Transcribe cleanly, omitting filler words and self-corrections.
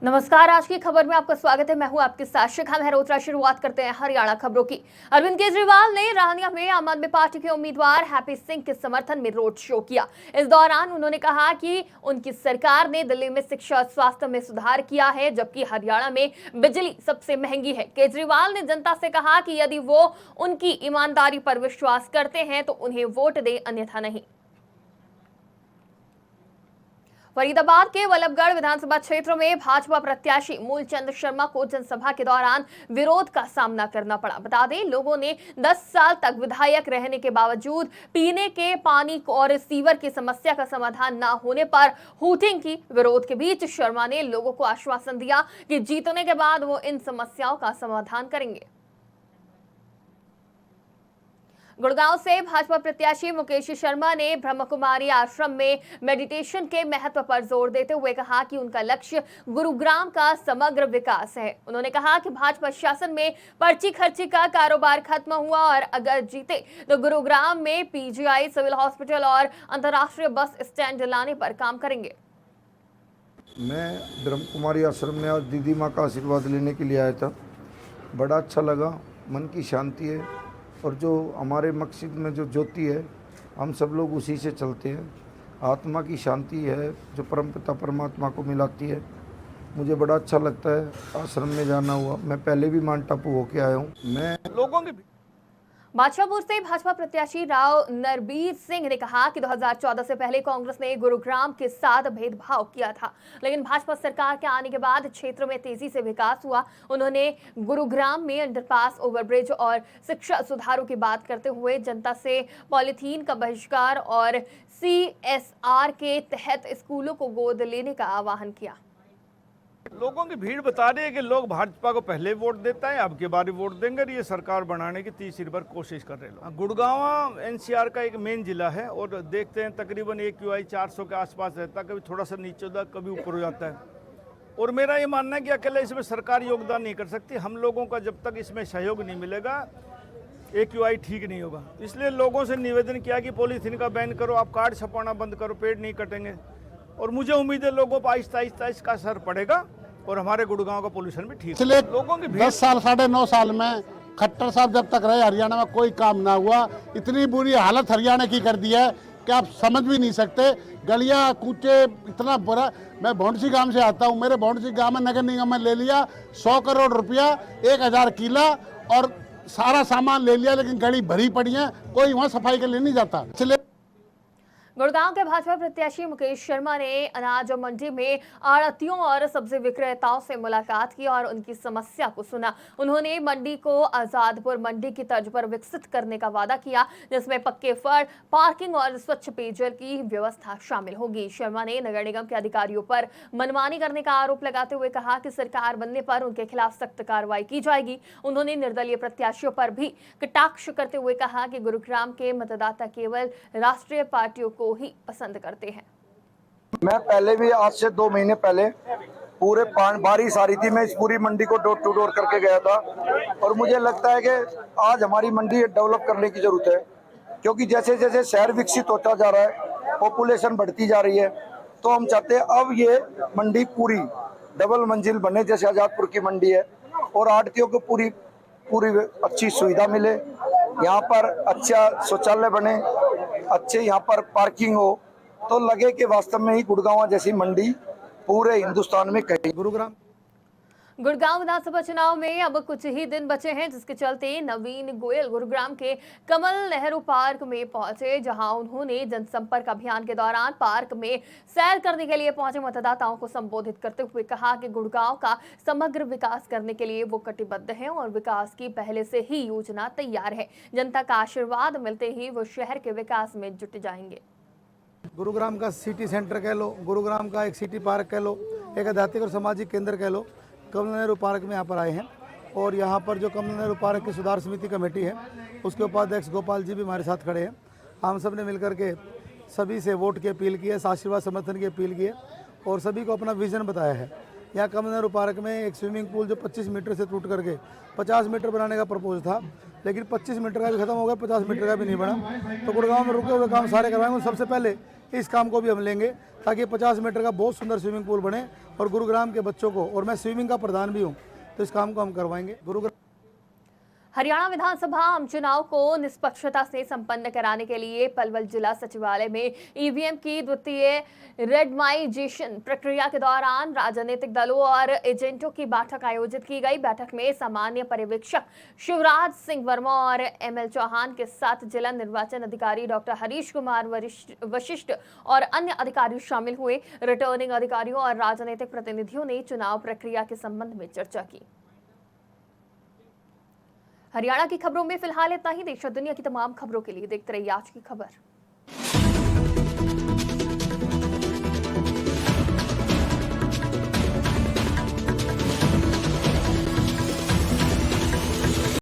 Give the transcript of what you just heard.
नमस्कार, आज की खबर में आपका स्वागत है। मैं हूं आपके साथ शिखा मेहरोत्रा। शुरुआत करते हैं हरियाणा खबरों की। अरविंद केजरीवाल ने राहनिया में आम आदमी पार्टी के उम्मीदवार हैप्पी सिंह के समर्थन में रोड शो किया। इस दौरान उन्होंने कहा कि उनकी सरकार ने दिल्ली में शिक्षा और स्वास्थ्य में सुधार किया है, जबकि हरियाणा में बिजली सबसे महंगी है। केजरीवाल ने जनता से कहा कि यदि वो उनकी ईमानदारी पर विश्वास करते हैं तो उन्हें वोट दें, अन्यथा नहीं। फरीदाबाद के वल्लभगढ़ विधानसभा क्षेत्र में भाजपा प्रत्याशी मूलचंद शर्मा को जनसभा के दौरान विरोध का सामना करना पड़ा। बता दें, लोगों ने 10 साल तक विधायक रहने के बावजूद पीने के पानी और सीवर की समस्या का समाधान न होने पर हूटिंग की। विरोध के बीच शर्मा ने लोगों को आश्वासन दिया कि जीतने के बाद वो इन समस्याओं का समाधान करेंगे। गुड़गांव से भाजपा प्रत्याशी मुकेश शर्मा ने ब्रह्मकुमारी आश्रम में मेडिटेशन के महत्व पर जोर देते हुए कहा कि उनका लक्ष्य गुरुग्राम का समग्र विकास है। उन्होंने कहा कि भाजपा शासन में पर्ची खर्ची का कारोबार खत्म हुआ और अगर जीते तो गुरुग्राम में पीजीआई, सिविल हॉस्पिटल और अंतर्राष्ट्रीय बस स्टैंड लाने पर काम करेंगे। मैं ब्रह्मकुमारी आश्रम में आज दीदी माँ का आशीर्वाद लेने के लिए आया था। बड़ा अच्छा लगा, मन की शांति है और जो हमारे मकसद में जो ज्योति है, हम सब लोग उसी से चलते हैं। आत्मा की शांति है जो परमपिता परमात्मा को मिलाती है। मुझे बड़ा अच्छा लगता है आश्रम में जाना हुआ। मैं पहले भी माउंट आबू होके आया हूँ। मैं लोगों के बादशाहपुर से भाजपा प्रत्याशी राव नरबीर सिंह ने कहा कि 2014 से पहले कांग्रेस ने गुरुग्राम के साथ भेदभाव किया था, लेकिन भाजपा सरकार के आने के बाद क्षेत्र में तेजी से विकास हुआ। उन्होंने गुरुग्राम में अंडरपास, ओवरब्रिज और शिक्षा सुधारों की बात करते हुए जनता से पॉलीथीन का बहिष्कार और CSR के तहत स्कूलों को गोद लेने का आह्वान किया। लोगों की भीड़ बता रही है कि लोग भाजपा को पहले वोट देता है, अब की बार वोट देंगे और ये सरकार बनाने की तीसरी बार कोशिश कर रहे हैं। गुड़गांव NCR का एक मेन जिला है और देखते हैं तकरीबन AQI 400 के आसपास रहता है, कभी थोड़ा सा नीचे होता है, कभी ऊपर हो जाता है। और मेरा ये मानना है कि अकेले इसमें सरकार योगदान नहीं कर सकती। हम लोगों का जब तक इसमें सहयोग नहीं मिलेगा AQI ठीक नहीं होगा। इसलिए लोगों से निवेदन किया कि पॉलीथीन का बैन करो, आप कार्ड छपाना बंद करो, पेड़ नहीं कटेंगे। और मुझे उम्मीद है लोगों पर आहिस्ता आहिस्ता इसका असर पड़ेगा और हमारे गुड़गांव का पोल्यूशन भी ठीक है। लोगों की 10 साल 9.5 साल में खट्टर साहब जब तक रहे हरियाणा में कोई काम ना हुआ। इतनी बुरी हालत हरियाणा की कर दी है कि आप समझ भी नहीं सकते। गलियां कूचे इतना बुरा। मैं भौंडसी गांव से आता हूं। मेरे भौंडसी गांव में नगर निगम में ले लिया 100 करोड़ रुपया, 1000 किला और सारा सामान ले लिया, लेकिन गली भरी पड़ी है, कोई वहाँ सफाई के लिए नहीं जाता। गुड़गांव के भाजपा प्रत्याशी मुकेश शर्मा ने अनाज मंडी में आड़तियों और सब्जी विक्रेताओं से मुलाकात की और उनकी समस्या को सुना। उन्होंने मंडी को आजादपुर मंडी की तर्ज पर विकसित करने का वादा किया, जिसमें पक्के फर्श, पार्किंग और स्वच्छ पेयजल की व्यवस्था शामिल होगी। शर्मा ने नगर निगम के अधिकारियों पर मनमानी करने का आरोप लगाते हुए कहा कि सरकार बनने पर उनके खिलाफ सख्त कार्रवाई की जाएगी। उन्होंने निर्दलीय प्रत्याशियों पर भी कटाक्ष करते हुए कहा कि गुरुग्राम के मतदाता केवल राष्ट्रीय पार्टियों को ही पसंद करते हैं। मैं पहले भी आज से 2 महीने पहले पूरे बारिश आ रही थी, मैं इस पूरी मंडी को डोर टू डोर करके गया था और मुझे लगता है कि आज हमारी मंडी डेवलप करने की जरूरत है, क्योंकि जैसे जैसे शहर विकसित होता जा रहा है, पॉपुलेशन बढ़ती जा रही है, तो हम चाहते हैं अब ये मंडी पूरी डबल मंजिल बने जैसे आजादपुर की मंडी है और आड़तियों को पूरी अच्छी सुविधा मिले, यहाँ पर अच्छा शौचालय बने, अच्छे यहाँ पर पार्किंग हो, तो लगे कि वास्तव में ही गुड़गांव जैसी मंडी पूरे हिंदुस्तान में कहीं। गुड़गांव विधानसभा चुनाव में अब कुछ ही दिन बचे हैं, जिसके चलते नवीन गोयल गुरुग्राम के कमल नेहरू पार्क में पहुंचे, जहां उन्होंने जनसंपर्क अभियान के दौरान पार्क में सैर करने के लिए पहुंचे मतदाताओं को संबोधित करते हुए कहा कि गुड़गांव का समग्र विकास करने के लिए वो कटिबद्ध हैं और विकास की पहले से ही योजना तैयार है। जनता का आशीर्वाद मिलते ही वो शहर के विकास में जुट जाएंगे। गुरुग्राम का सिटी सेंटर कह लो, गुरुग्राम का एक सिटी पार्क कह लो, एक आध्यात्मिक और सामाजिक केंद्र कह लो, कमल नेहरू पार्क में यहाँ पर आए हैं। और यहाँ पर जो कमल नेहरू पार्क की सुधार समिति कमेटी है, उसके उपाध्यक्ष गोपाल जी भी हमारे साथ खड़े हैं। हम सब ने मिलकर के सभी से वोट की अपील की है, आशीर्वाद समर्थन की अपील की है और सभी को अपना विजन बताया है। यहाँ कमल नेहरू पार्क में एक स्विमिंग पूल जो 25 मीटर से टूट करके 50 मीटर बनाने का प्रपोज था, लेकिन 25 मीटर का भी खत्म हो गया, 50 मीटर का भी नहीं बना। तो गुड़गांव में रुके हुए काम सारे करवाएंगे। सबसे पहले इस काम को भी हम लेंगे ताकि 50 मीटर का बहुत सुंदर स्विमिंग पूल बने और गुरुग्राम के बच्चों को, और मैं स्विमिंग का प्रधान भी हूँ, तो इस काम को हम करवाएंगे। हरियाणा विधानसभा आम चुनाव को निष्पक्षता से संपन्न कराने के लिए पलवल जिला सचिवालय में ईवीएम की द्वितीय रेंडमाइजेशन प्रक्रिया के दौरान राजनीतिक दलों और एजेंटों की बैठक आयोजित की गई। बैठक में सामान्य पर्यवेक्षक शिवराज सिंह वर्मा और एमएल चौहान के साथ जिला निर्वाचन अधिकारी डॉक्टर हरीश कुमार वशिष्ठ और अन्य अधिकारी शामिल हुए। रिटर्निंग अधिकारियों और राजनीतिक प्रतिनिधियों ने चुनाव प्रक्रिया के संबंध में चर्चा की। हरियाणा की खबरों में फिलहाल इतना ही। देश और दुनिया की तमाम खबरों के लिए देखते रहिए आज की खबर।